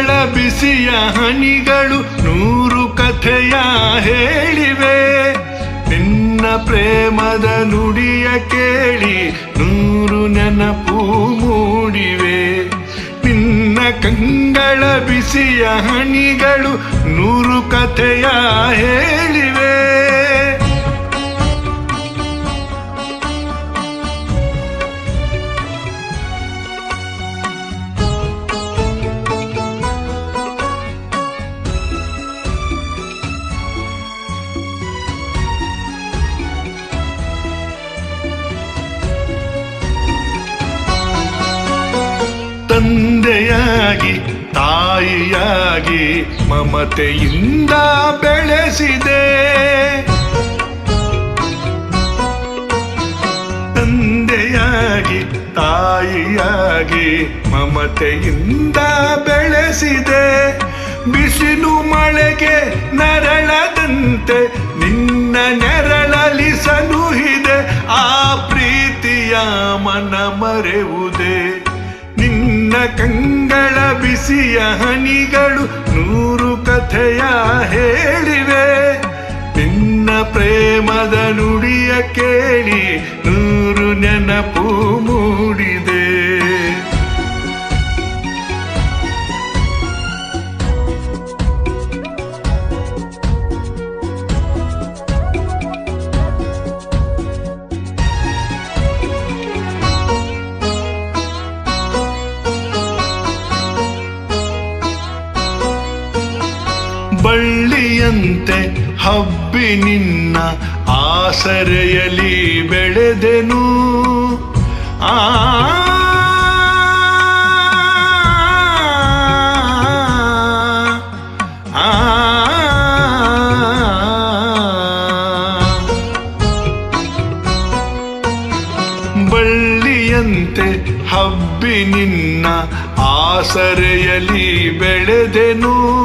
ಕಂಗಳ ಬಿಸಿಯ ಹನಿಗಳು ನೂರು ಕಥೆಯ ಹೇಳಿವೆ. ನಿನ್ನ ಪ್ರೇಮದ ನುಡಿಯ ಕೇಳಿ ನೂರು ನೆನಪು ಮೂಡಿವೆ. ನಿನ್ನ ಕಂಗಳ ಬಿಸಿಯ ಹನಿಗಳು ನೂರು ಕಥೆಯ ಹೇಳಿವೆ. ತಂದೆಯಾಗಿ ತಾಯಿಯಾಗಿ ಮಮತೆಯಿಂದ ಬೆಳೆಸಿದೆ. ತಂದೆಯಾಗಿ ತಾಯಿಯಾಗಿ ಮಮತೆಯಿಂದ ಬೆಳೆಸಿದೆ. ಬಿಸಿಲು ಮಳೆಗೆ ನರಳದಂತೆ ನಿನ್ನ ನೆರಳಲಿ ಸಲುಹಿದೆ. ಆ ಪ್ರೀತಿಯ ಮನ ಮರೆವುದೇ. ನಿನ್ನ ಕಂಗಳ ಬಿಸಿಯ ಹನಿಗಳು ನೂರು ಕಥೆಯ ಹೇಳಿವೆ. ನಿನ್ನ ಪ್ರೇಮದ ನುಡಿಯ ಕೇಳಿ ನೂರು ನೆನಪು ಮೂಡಿದೆ. ಬಳ್ಳಿಯಂತೆ ಹಬ್ಬಿ ನಿನ್ನ ಆಸರೆಯಲ್ಲಿ ಬೆಳೆದೆನು. ಆ ಬಳ್ಳಿಯಂತೆ ಹಬ್ಬಿ ನಿನ್ನ ಆಸರೆಯಲ್ಲಿ ಬೆಳೆದೆನು.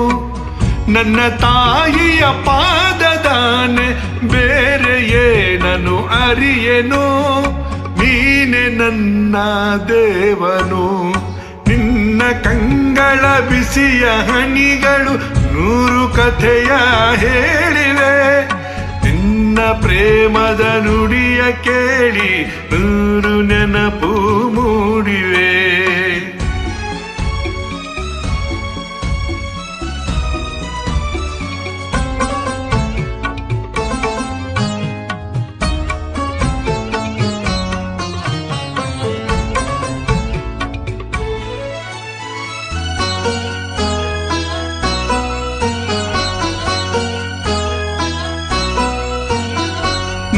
ನನ್ನ ತಾಯಿಯ ಪಾದದಾನೆ ಬೇರೆ ಏನನು ಅರಿಯೆನು. ನೀನೆ ನನ್ನ ದೇವನು. ನಿನ್ನ ಕಂಗಳ ಬಿಸಿಯ ಹನಿಗಳು ನೂರು ಕಥೆಯ ಹೇಳಿವೆ. ನಿನ್ನ ಪ್ರೇಮದ ನುಡಿಯ ಕೇಳಿ ನೂರು ನೆನಪು ಮೂಡಿವೆ.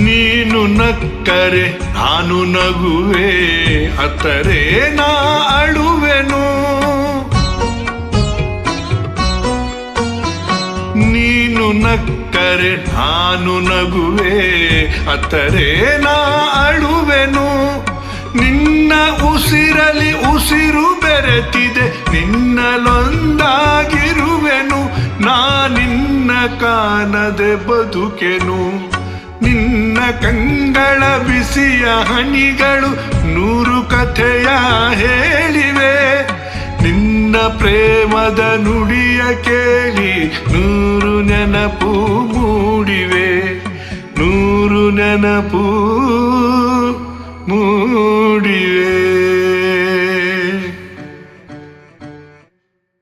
ನೀನು ನಕ್ಕರೆ ನಾನು ನಗುವೆ, ಅತ್ತರೆ ನಾ ಅಳುವೆನು. ನೀನು ನಕ್ಕರೆ ನಾನು ನಗುವೆ, ಅತ್ತರೆ ನಾ ಅಳುವೆನು. ನಿನ್ನ ಉಸಿರಲಿ ಉಸಿರು ಬೆರೆತಿದೆ, ನಿನ್ನಲೊಂದಾಗಿರುವೆನು. ನಾ ನಿನ್ನ ಕಾಣದೆ ಬದುಕೆನು. ನಿನ್ನ ಕಂಗಳ ಬಿಸಿಯ ಹನಿಗಳು ನೂರು ಕಥೆಯ ಹೇಳಿವೆ. ನಿನ್ನ ಪ್ರೇಮದ ನುಡಿಯ ಕೇಳಿ ನೂರು ನೆನಪು ಮೂಡಿವೆ. ನೂರು ನೆನಪು ಮೂಡಿವೆ.